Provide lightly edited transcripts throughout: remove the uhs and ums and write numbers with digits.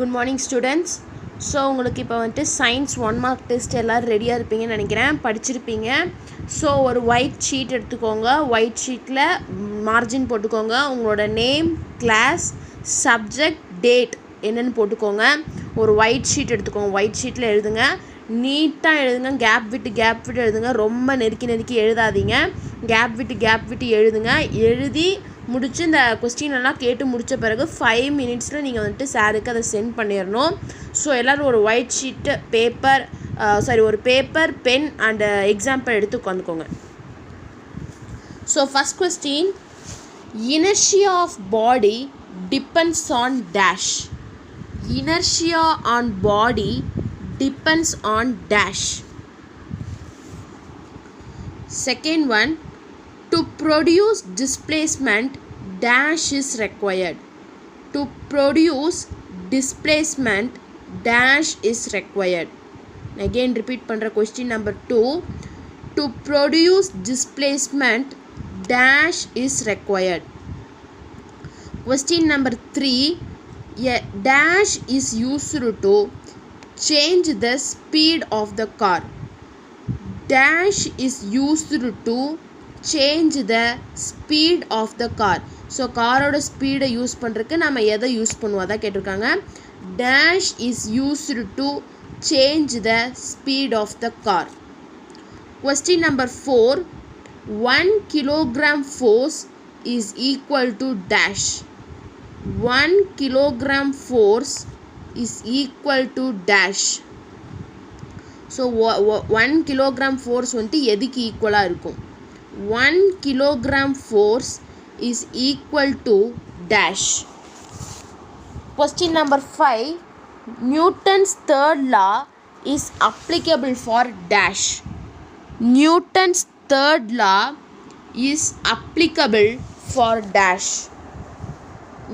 Good morning students. So உங்களுக்கு இப்போ வந்துட்டு சயின்ஸ் 1 மார்க் டெஸ்ட் எல்லோரும் ரெடியாக இருப்பீங்கன்னு நினைக்கிறேன், படிச்சிருப்பீங்க. ஸோ ஒரு ஒயிட் ஷீட் எடுத்துக்கோங்க. ஒயிட் ஷீட்டில் மார்ஜின் போட்டுக்கோங்க. உங்களோட நேம், கிளாஸ், சப்ஜெக்ட், டேட் என்னென்னு போட்டுக்கோங்க. ஒரு ஒயிட் ஷீட் எடுத்துக்கோங்க. ஒயிட் ஷீட்டில் எழுதுங்க, நீட்டாக எழுதுங்க. கேப் விட்டு எழுதுங்க. ரொம்ப நெருக்கி எழுதாதீங்க. கேப் விட்டு எழுதுங்க. எழுதி முடிச்சு இந்த கொஸ்டினெல்லாம் கேட்டு முடித்த பிறகு 5 மினிட்ஸில் நீங்கள் வந்துட்டு சாருக்கு அதை சென்ட் பண்ணிடணும். ஸோ எல்லோரும் ஒரு ஒயிட் ஷீட்டு ஒரு பேப்பர், பென் அண்ட் எக்ஸாம்பிள் எடுத்து உட்காந்துக்கோங்க. So first question, inertia of body depends on dash. Inertia on body depends on dash. Second one, to produce displacement dash is required. To produce displacement dash is required. Again repeat பண்ற question number 2. To produce displacement dash is required. Question number 3. A dash is used to change the speed of the car. Dash is used to change the speed of the car. So காரோட ஸ்பீடை use பண்ணுறதுக்கு நம்ம எதை use பண்ணுவோம் அதான் கேட்டிருக்காங்க. dash is used to change the speed of the car. Question number 4. 1 kilogram force is equal to dash. 1 kilogram force is equal to dash. So 1 kilogram force வந்துட்டு எதுக்கு ஈக்குவலாக இருக்கும்? 1 kilogram force is equal to dash. Question number 5. Newton's third law is applicable for dash. Newton's third law is applicable for dash.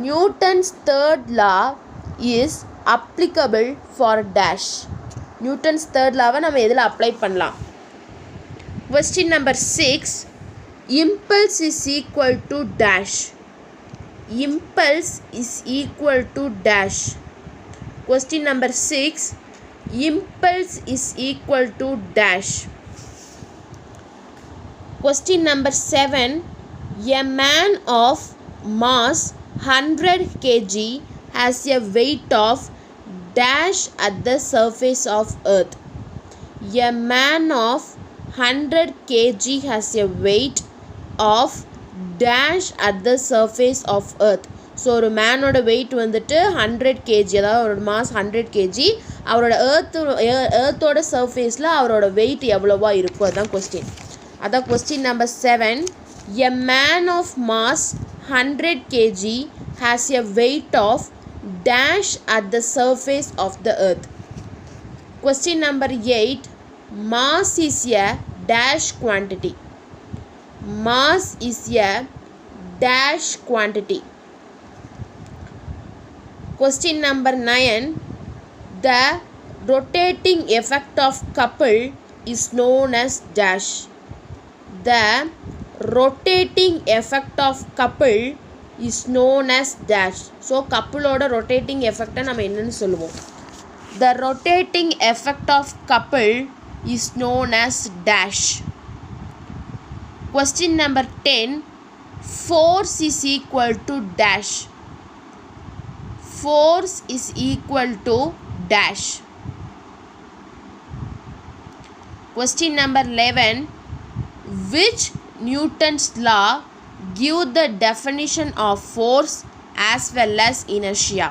Newton's third law is applicable for dash. Newton's third law நம்ம எதில் apply பண்ணலாம்? Question number 6. Impulse is equal to dash. Impulse is equal to dash. Question number 6. Impulse is equal to dash. Question number 7. A man of mass 100 kg has a weight of dash at the surface of earth. A man of 100 kg has a weight of dash at the surface of earth. So ஒரு மேனோட wait வந்துட்டு 100 kg, அதாவது அவரோட mass 100 kg. அவரோட ஏர்த்தோட சர்ஃபேஸில் அவரோட wait எவ்வளோவா இருக்கும் அதுதான் question. அதான் question number 7. A man of mass 100 kg has a weight of dash at the surface of the earth. Question number 8. Mass is a dash quantity. Mass is a dash quantity. Question number 9. The rotating effect of couple is known as dash. The rotating effect of couple is known as dash. So couple ஓட rotating effect நம்ம என்னன்னு சொல்லுவோம்? The rotating effect of couple is known as dash. Question number 10. Force is equal to dash. Force is equal to dash. Question number 11. Which Newton's law give the definition of force as well as inertia?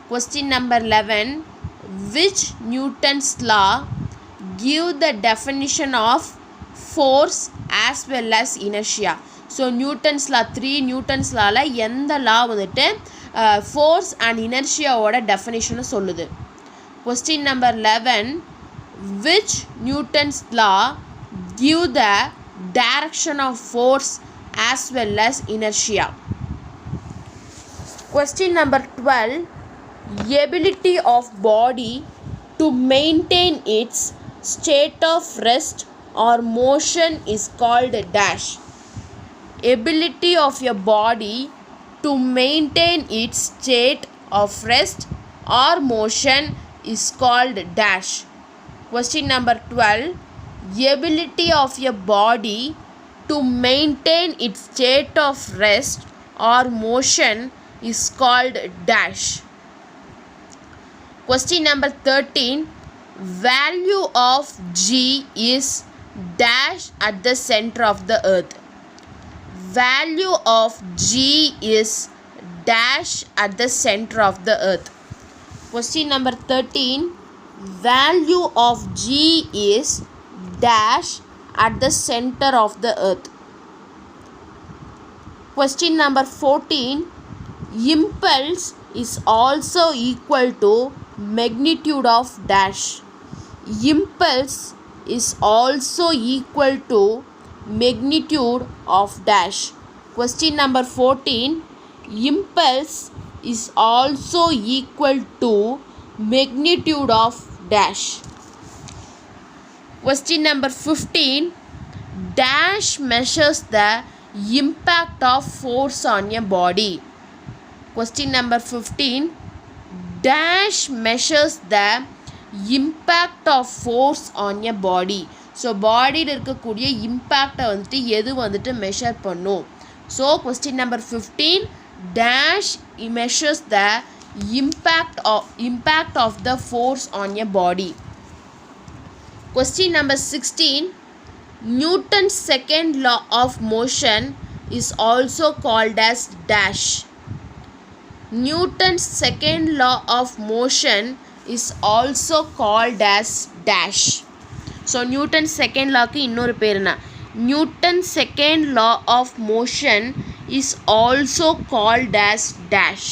Question number 11. Which Newton's law give the definition of force as well as inertia? So Newton's law 3 Newton's லாவில் எந்த law வந்துட்டு force and இனர்ஷியாவோட டெஃபினிஷனை சொல்லுது? Question number 11. Which Newton's law give the direction of force as well as inertia? Question number 12. Ability of body to maintain its state of rest or motion is called dash. Ability of your body to maintain its state of rest or motion is called dash. Question number 12. Ability of a body to maintain its state of rest or motion is called dash. Question number 13. Value of G is dash at the center of the earth. Value of G is dash at the center of the earth. Question number 13. Value of G is dash at the center of the earth. Question number 14. Impulse is also equal to magnitude of dash. Impulse is also equal to magnitude of dash. Question number 14. Impulse is also equal to magnitude of dash. Question number 15. Dash measures the impact of force on a body. Question number 15. Dash measures the impact of force on a body. So பாடியில் இருக்கக்கூடிய இம்பேக்டை வந்துட்டு எது வந்துட்டு measure பண்ணும். So question number 15. Dash measures the impact of the force on a body. Question number 16. Newton's second law of motion is also called as dash. Newton's second law of motion is also called as dash. So Newton's second law ku இன்னொரு பேர் என்ன? Newton's second law of motion is also called as dash.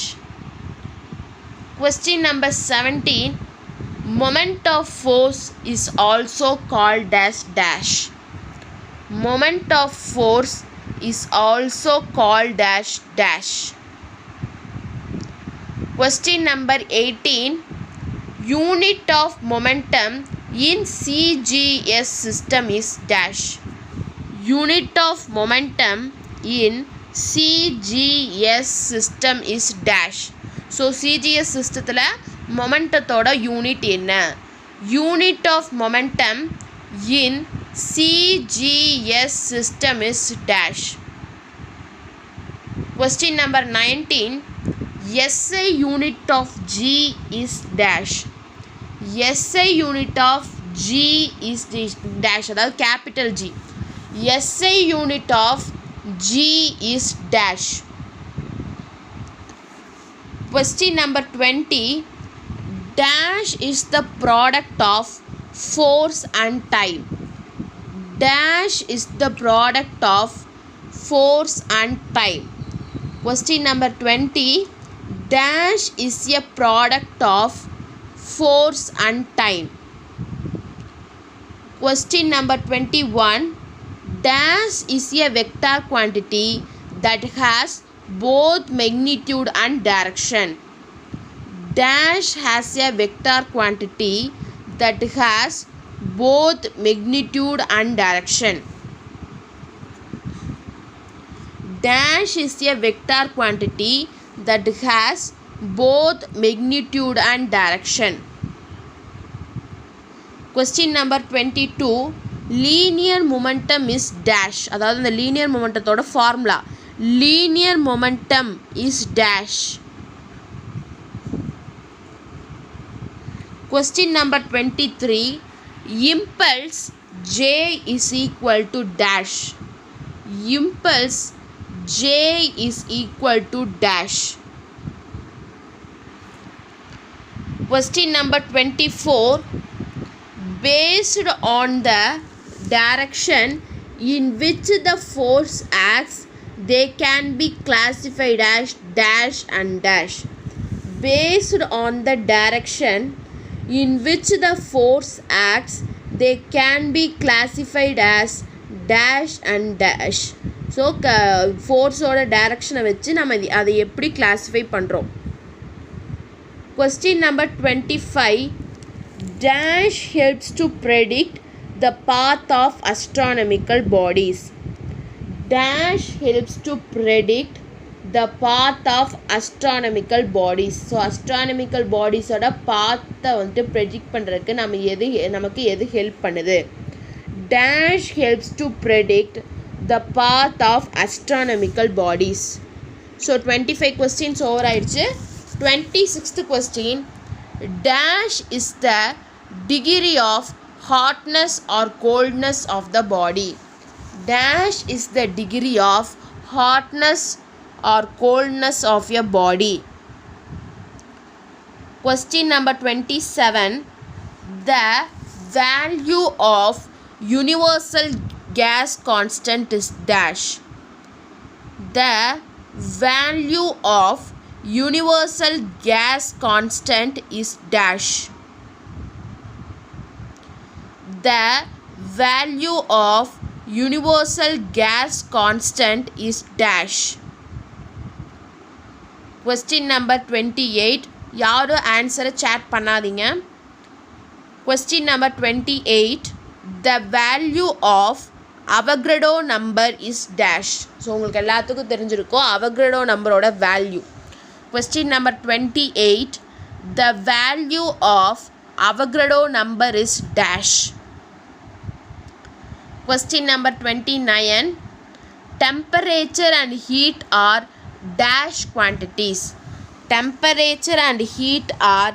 Question number 17. Moment of force is also called as dash. Moment of force is also called as dash. Question number 18. Unit of momentum in CGS system is dash. Unit of momentum in CGS system is dash. So CGS systemல மொமெண்டத்தோட unit என்ன? Unit of momentum in CGS system is dash. Question number 19. SI unit of G is dash. SI unit of G is dash, அதாவது capital G. SI unit of G is dash. Question number 20. Dash is the product of force and time. Dash is the product of force and time. Question number 20. Dash is a product of force and time. Question number 21. Dash is a vector quantity that has both magnitude and direction. Dash has a vector quantity that has both magnitude and direction. Dash is a vector quantity that has both magnitude and direction. Question number 22. Linear momentum is dash. அதாவது இந்த linear momentumத்தோட formula. Linear momentum is dash. Question number 23. Impulse J is equal to dash. Impulse J is equal to dash. Question number 24. Based on the direction in which the force acts, they can be classified as dash and dash. Based on the direction in which the force acts, they can be classified as dash and dash. So ஃபோர்ஸோட டைரக்ஷனை வச்சு நம்ம அதை எப்படி classify பண்ணுறோம். Question number 25. Dash helps to predict the path of astronomical bodies. Dash helps to predict the path of astronomical bodies. So astronomical bodies ஓட path வந்து predict பண்ணுறதுக்கு நமக்கு எது ஹெல்ப் பண்ணுது? Dash helps to predict the path of astronomical bodies. So 25 questions over ஆயிடுச்சு. 26th question. Dash is the degree of hotness or coldness of the body. Dash is the degree of hotness or coldness of your body. Question number 27. The value of universal gas constant is dash. The value of universal gas constant is dash. The value of universal gas constant is dash. Question number 28. யாரும் ஆன்சரை chat பண்ணாதீங்க. Question number 28. The value of Avogadro number is dash. So உங்களுக்கு எல்லாத்துக்கும் தெரிஞ்சிருக்கும் Avogadro நம்பரோட value. Question number 28. The value of Avogadro number is dash. Question number 29. Temperature and heat are dash quantities. Temperature and heat are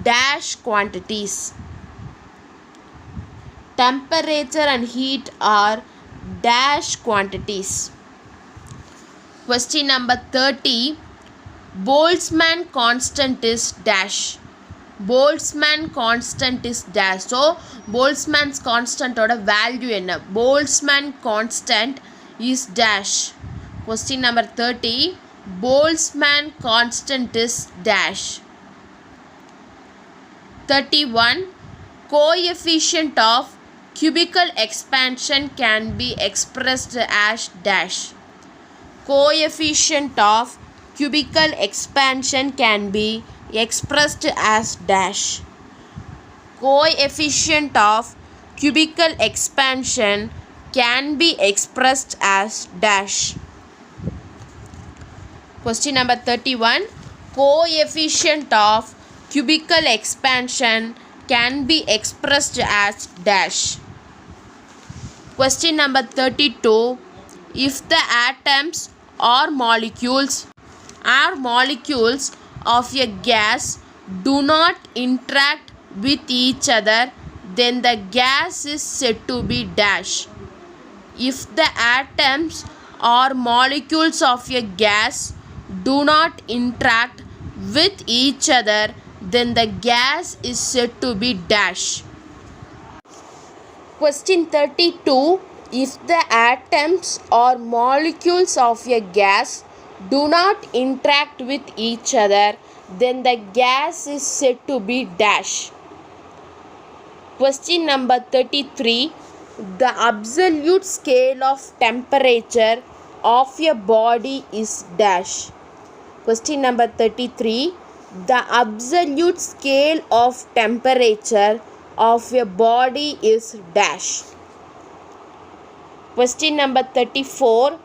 dash quantities. Temperature and heat are dash quantities. Question number 30. Boltzmann constant is dash. Boltzmann constant is dash. So Boltzmann's constant oda value enna? Boltzmann constant is dash. Question number 30. Boltzmann constant is dash. 31. Coefficient of cubical expansion can be expressed as dash. Coefficient of cubical expansion can be expressed as dash. Coefficient of cubical expansion can be expressed as dash. Question number 31. Coefficient of cubical expansion can be expressed as dash. Question number 32. If the atoms or molecules of a gas do not interact with each other, then the gas is said to be dash. If the atoms or molecules of a gas do not interact with each other, then the gas is said to be dash. Question 32. If the atoms or molecules of a gas do not interact with each other, then the gas is said to be dash. Question number 33. The absolute scale of temperature of a body is dash. Question number 33. The absolute scale of temperature of a body is dash. Question number 34.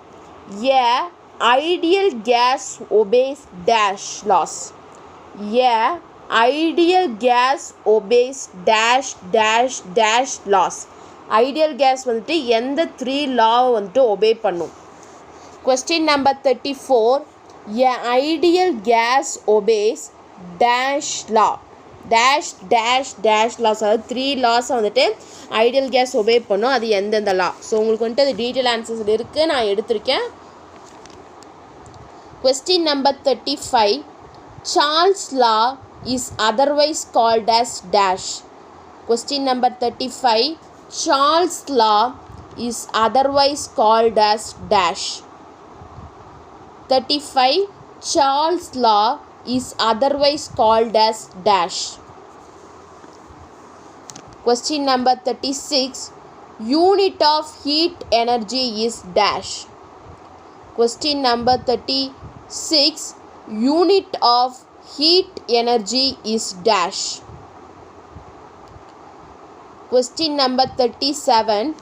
A ideal gas obeys dash laws. A ideal gas obeys dash dash dash laws. Ideal gas வந்துட்டு எந்த 3 law வந்துட்டு obey பண்ணும்? Question number 34. A ideal gas obeys dash law. Dash dash dash laws. அதாவது 3 laws வந்துட்டு ideal case obey பண்ணும். அது எந்தெந்த லா? So உங்களுக்கு வந்துட்டு அது டீட்டெயில் ஆன்சர்ஸ் இருக்குது, நான் எடுத்திருக்கேன். Question number 35. Charles law is otherwise called as dash. Question number 35. Charles law is otherwise called as dash. 35. Charles law is otherwise called as dash. Question number 36. Unit of heat energy is dash. Question number 36. Unit of heat energy is dash. Question number 37.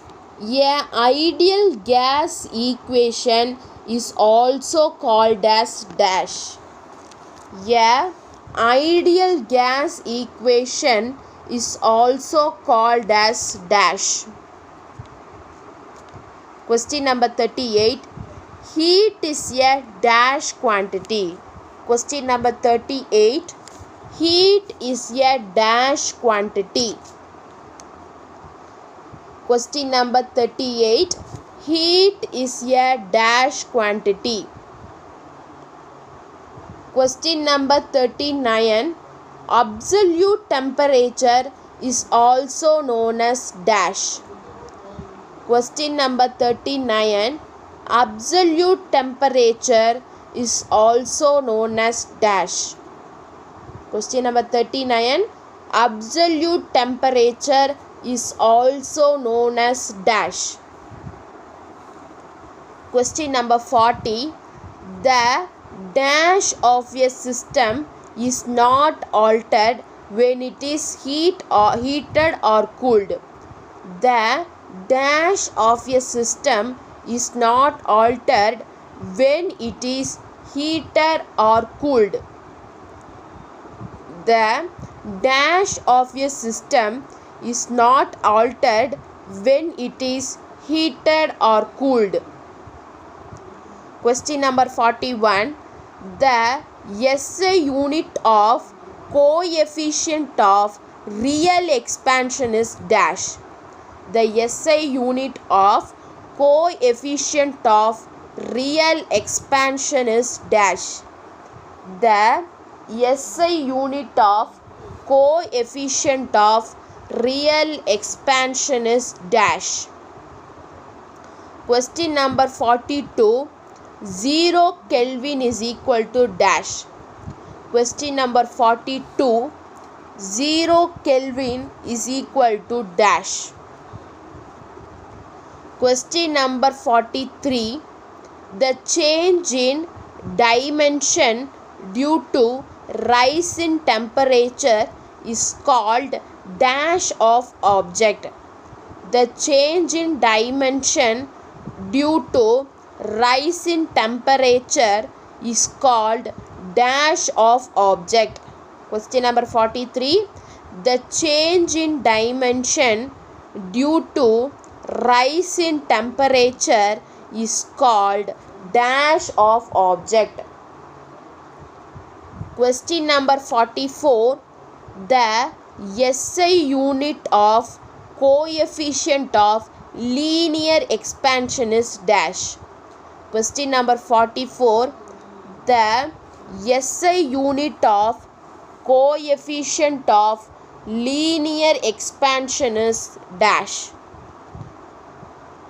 A ideal gas equation is also called as dash. A ideal gas equation is also called as dash. Question number 38. Heat is a dash quantity. Question number 38. Heat is a dash quantity. Question number 38. Heat is a dash quantity. Question number 39. Absolute temperature is also known as dash. Question number 39. Absolute temperature is also known as dash. Question number 39. Absolute temperature is also known as dash. Question number 40. The dash of a system is not altered when it is heated or cooled. The dash of a system is not altered when it is heated or cooled. The dash of a system is not altered when it is heated or cooled. Question number 41. The SI unit of coefficient of real expansion is dash. The SI unit of coefficient of real expansion is dash. The SI unit of coefficient of real expansion is dash. Question number 42. 0 Kelvin is equal to dash. Question number 42. 0 Kelvin is equal to dash. Question number 43. The change in dimension due to rise in temperature is called dash of object. The change in dimension due to rise in temperature is called dash of object. Question number 43. The change in dimension due to rise in temperature is called dash of object. Question number 44. The SI unit of coefficient of linear expansion is dash. Question number 44. The SI unit of coefficient of linear expansion is dash.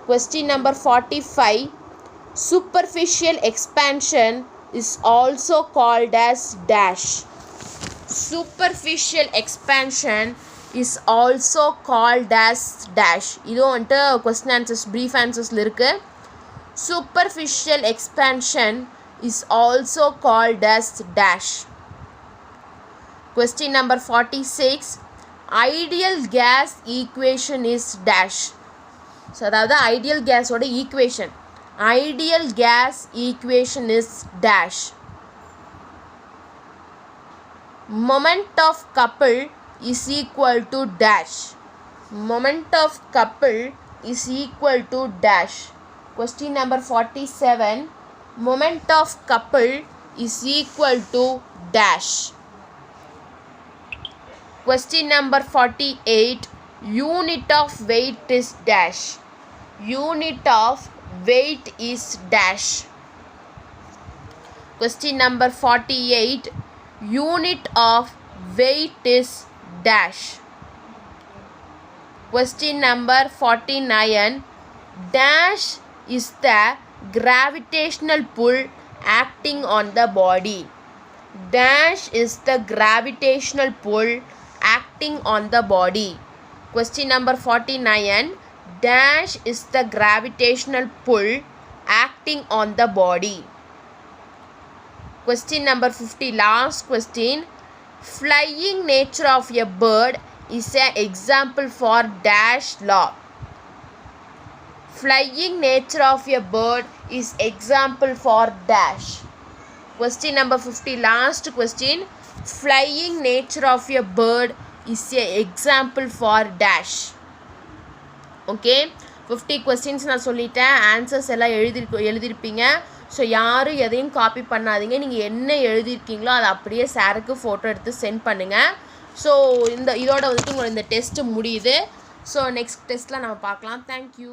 Question number 45. Superficial expansion is also called as dash. Superficial expansion is also called as dash. இது வந்துட்டு question answers brief answers இருக்கு. Superficial expansion is also called as dash. Question number 46. Ideal gas equation is dash. So அதாவது ideal gas ஓட equation. Ideal gas equation is dash. Moment of couple is equal to dash. Moment of couple is equal to dash. Question number 47. Moment of couple is equal to dash. Question number 48. Unit of weight is dash. Unit of weight is dash. Question number 48. Unit of weight is dash. Question number 49. Dash is the gravitational pull acting on the body. Dash is the gravitational pull acting on the body. Question number 49. Dash is the gravitational pull acting on the body. Question number 50. Last question. Flying nature of a bird is an example for dash law. flying nature of a bird is example for dash. Question number 50, last question. Flying nature of a bird is a example for dash. Okay, 50 questions நான் சொல்லிட்டேன். Answers எல்லாம் எழுதிருப்பீங்க. So யாரும் எதையும் copy பண்ணாதீங்க. நீங்கள் என்ன எழுதியிருக்கீங்களோ அதை அப்படியே சாருக்கு ஃபோட்டோ எடுத்து சென்ட் பண்ணுங்கள். ஸோ இதோட வந்துட்டு உங்களை இந்த டெஸ்ட்டு முடியுது. ஸோ நெக்ஸ்ட் டெஸ்ட்டில் நம்ம பார்க்கலாம். தேங்க்யூ.